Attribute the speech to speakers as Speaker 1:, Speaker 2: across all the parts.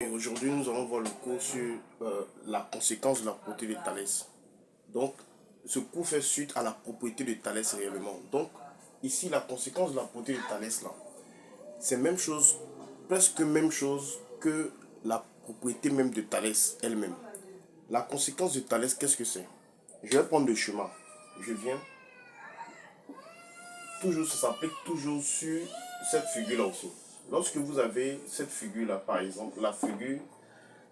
Speaker 1: Et aujourd'hui, nous allons voir le cours sur la conséquence de la propriété de Thalès. Donc, ce cours fait suite à la propriété de Thalès réellement. Donc, ici, la conséquence de la propriété de Thalès, là, c'est même chose, presque même chose que la propriété même de Thalès elle-même. La conséquence de Thalès, qu'est-ce que c'est? Je vais prendre le chemin. Je viens. Toujours, ça s'applique toujours sur cette figure-là aussi. Lorsque vous avez cette figure-là, par exemple, la figure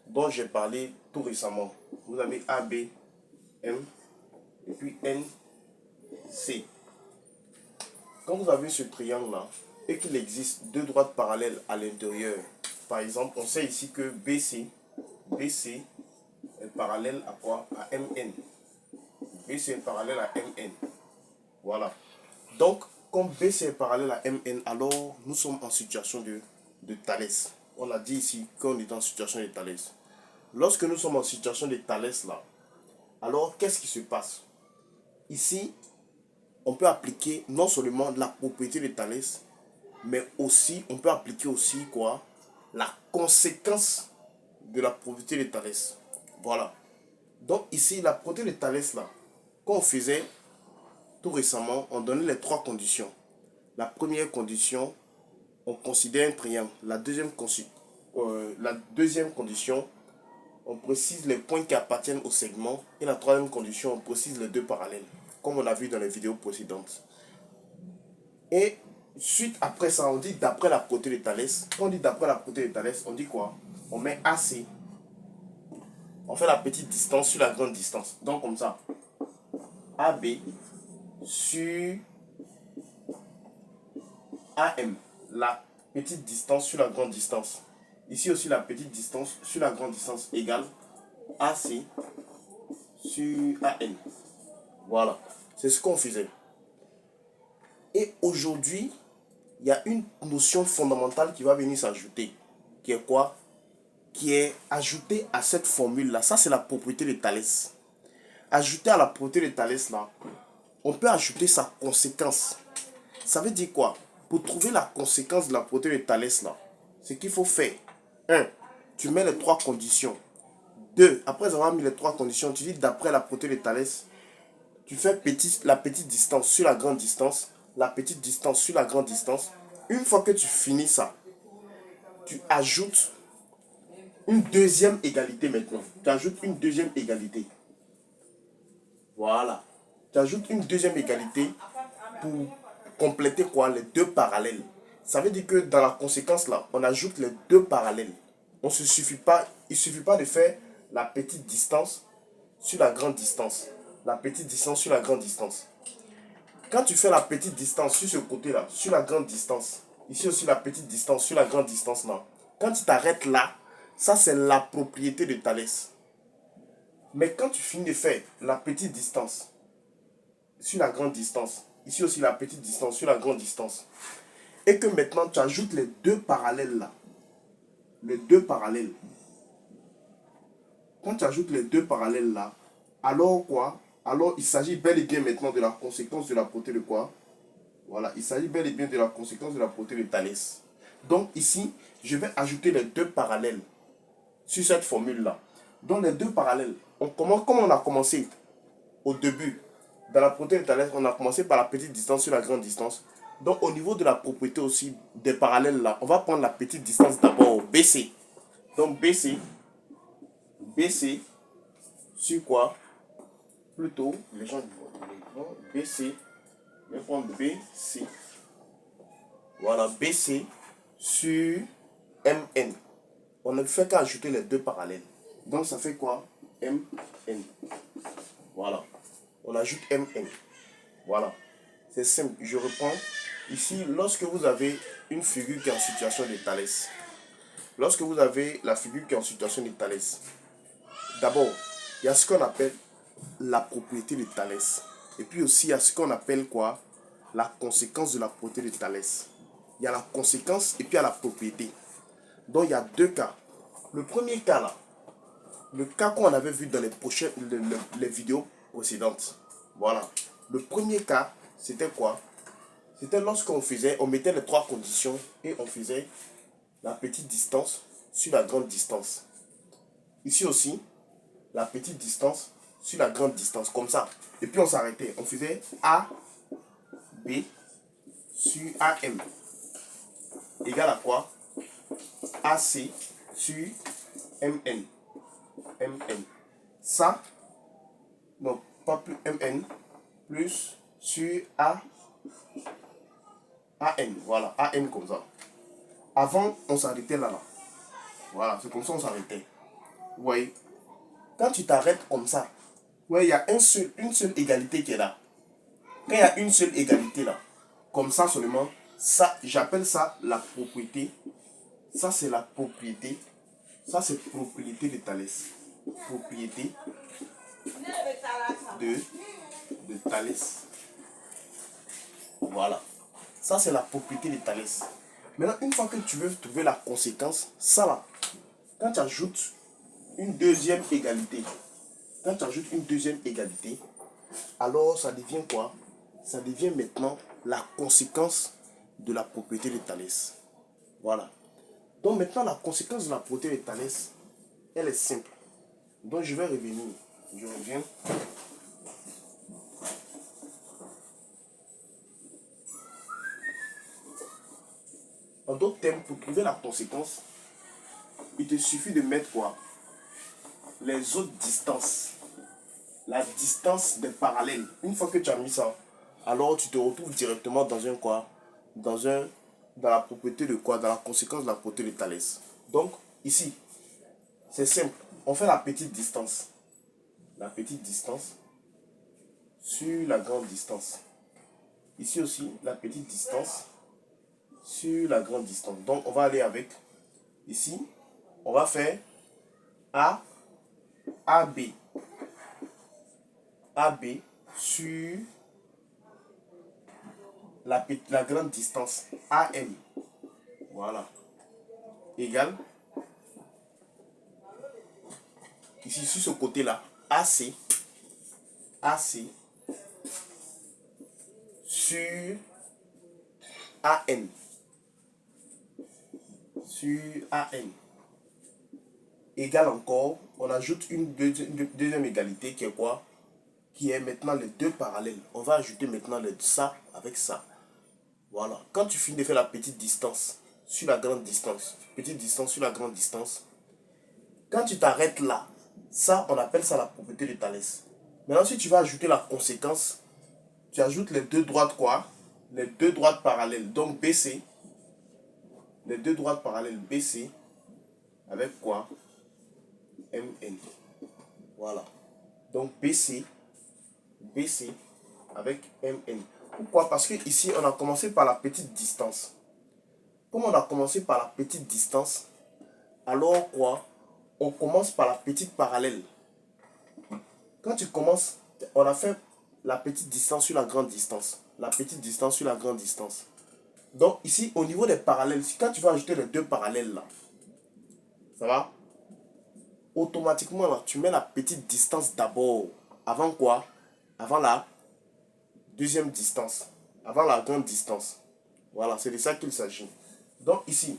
Speaker 1: dont j'ai parlé tout récemment. Vous avez A, B, M et puis N, C. Quand vous avez ce triangle-là et qu'il existe deux droites parallèles à l'intérieur, par exemple, on sait ici que BC est parallèle à quoi? À MN. BC est parallèle à MN. Voilà. Donc, comme BC est parallèle à MN, alors nous sommes en situation de Thalès. On a dit ici qu'on est en situation de Thalès. Lorsque nous sommes en situation de Thalès là, alors qu'est-ce qui se passe? Ici, on peut appliquer non seulement la propriété de Thalès, mais aussi, on peut appliquer aussi quoi? La conséquence de la propriété de Thalès. Voilà. Donc ici, la propriété de Thalès là, quand on faisait tout récemment, on donnait les trois conditions. La première condition, on considère un triangle. La deuxième condition, on précise les points qui appartiennent au segment. Et la troisième condition, on précise les deux parallèles, comme on a vu dans les vidéos précédentes. Et suite après ça, on dit d'après la propriété de Thalès. Quand on dit d'après la propriété de Thalès, on dit quoi? On met AC. On fait la petite distance sur la grande distance. Donc comme ça, AB sur AM. La petite distance sur la grande distance. Ici aussi la petite distance sur la grande distance égale AC sur AN. Voilà. C'est ce qu'on faisait. Et aujourd'hui, il y a une notion fondamentale qui va venir s'ajouter. Qui est quoi? Qui est ajoutée à cette formule-là. Ça, c'est la propriété de Thalès. Ajouter à la propriété de Thalès, là, on peut ajouter sa conséquence. Ça veut dire quoi? Pour trouver la conséquence de la propriété de Thalès, là, ce qu'il faut faire. 1. Tu mets les trois conditions. 2. Après avoir mis les trois conditions, tu dis d'après la propriété de Thalès, tu fais la petite distance sur la grande distance, la petite distance sur la grande distance. Une fois que tu finis ça, tu ajoutes une deuxième égalité maintenant. Tu ajoutes une deuxième égalité. Voilà. Tu ajoutes une deuxième égalité pour compléter quoi? Les deux parallèles. Ça veut dire que dans la conséquence là, on ajoute les deux parallèles. Il ne suffit pas de faire la petite distance sur la grande distance. La petite distance sur la grande distance. Quand tu fais la petite distance sur ce côté-là, sur la grande distance, ici aussi la petite distance sur la grande distance là, quand tu t'arrêtes là, ça c'est la propriété de Thalès. Mais quand tu finis de faire la petite distance sur la grande distance, ici aussi la petite distance sur la grande distance, et que maintenant tu ajoutes les deux parallèles là, les deux parallèles, quand tu ajoutes les deux parallèles là, alors quoi? Alors il s'agit bel et bien maintenant de la conséquence de la propriété de quoi? Voilà, il s'agit bel et bien de la conséquence de la propriété de Thalès. Donc ici, je vais ajouter les deux parallèles sur cette formule-là. Dans les deux parallèles, on commence comme on a commencé au début. Dans la propriété de Thalès, on a commencé par la petite distance sur la grande distance. Donc au niveau de la propriété aussi des parallèles là, on va prendre la petite distance d'abord BC. Donc BC sur quoi? Plutôt, les gens vont BC, je vais prendre BC. Voilà, BC sur MN. On ne fait qu'ajouter les deux parallèles. Donc ça fait quoi? MN. Voilà. On ajoute MN. Voilà. C'est simple. Je reprends. Ici, lorsque vous avez une figure qui est en situation de Thalès, lorsque vous avez la figure qui est en situation de Thalès, d'abord, il y a ce qu'on appelle la propriété de Thalès. Et puis aussi, il y a ce qu'on appelle quoi? La conséquence de la propriété de Thalès. Il y a la conséquence et puis il y a la propriété. Donc il y a deux cas. Le premier cas là, le cas qu'on avait vu dans les vidéos précédentes. Voilà. Le premier cas, c'était quoi? C'était lorsqu'on mettait les trois conditions et on faisait la petite distance sur la grande distance. Ici aussi, la petite distance sur la grande distance, comme ça. Et puis on s'arrêtait. On faisait A, B sur AM. Égal à quoi? AC sur MN. MN. Ça, non, pas plus MN, plus sur AN. Voilà, AN comme ça. Avant, on s'arrêtait là. Voilà, c'est comme ça on s'arrêtait. Vous voyez? Quand tu t'arrêtes comme ça, ouais, il y a une seule égalité qui est là. Quand il y a une seule égalité là, comme ça seulement, ça, j'appelle ça la propriété. Ça, c'est la propriété. Ça, c'est propriété de Thalès. Propriété de Thalès. Voilà. Ça, c'est la propriété de Thalès. Maintenant, une fois que tu veux trouver la conséquence, ça là, quand tu ajoutes une deuxième égalité, alors ça devient quoi? Ça devient maintenant la conséquence de la propriété de Thalès. Voilà. Donc maintenant, la conséquence de la propriété de Thalès, elle est simple. Donc je vais revenir. Je reviens. En d'autres termes, pour trouver la conséquence, il te suffit de mettre quoi? Les autres distances. La distance des parallèles. Une fois que tu as mis ça, alors tu te retrouves directement dans un quoi? Dans la propriété de quoi? Dans la conséquence de la propriété de Thalès. Donc, ici, c'est simple. On fait la petite distance. La petite distance sur la grande distance. Ici aussi, la petite distance sur la grande distance. Donc, on va aller avec, ici, on va faire AB. AB sur la grande distance AM. Voilà. Égal. Ici, sur ce côté-là, AC sur AN. Sur AN. Égal encore, on ajoute une deuxième égalité qui est quoi? Qui est maintenant les deux parallèles. On va ajouter maintenant ça avec ça. Voilà. Quand tu finis de faire la petite distance sur la grande distance, petite distance sur la grande distance, quand tu t'arrêtes là, ça, on appelle ça la propriété de Thalès. Maintenant, si tu vas ajouter la conséquence, tu ajoutes les deux droites quoi? Les deux droites parallèles. Donc BC, les deux droites parallèles BC, avec quoi? MN. Voilà. Donc BC avec MN. Pourquoi? Parce que ici, on a commencé par la petite distance. Comme on a commencé par la petite distance, alors quoi? On commence par la petite parallèle. Quand tu commences, on a fait la petite distance sur la grande distance. La petite distance sur la grande distance. Donc ici, au niveau des parallèles, quand tu vas ajouter les deux parallèles là, ça va? Automatiquement là, tu mets la petite distance d'abord. Avant quoi? Avant la deuxième distance. Avant la grande distance. Voilà, c'est de ça qu'il s'agit. Donc ici,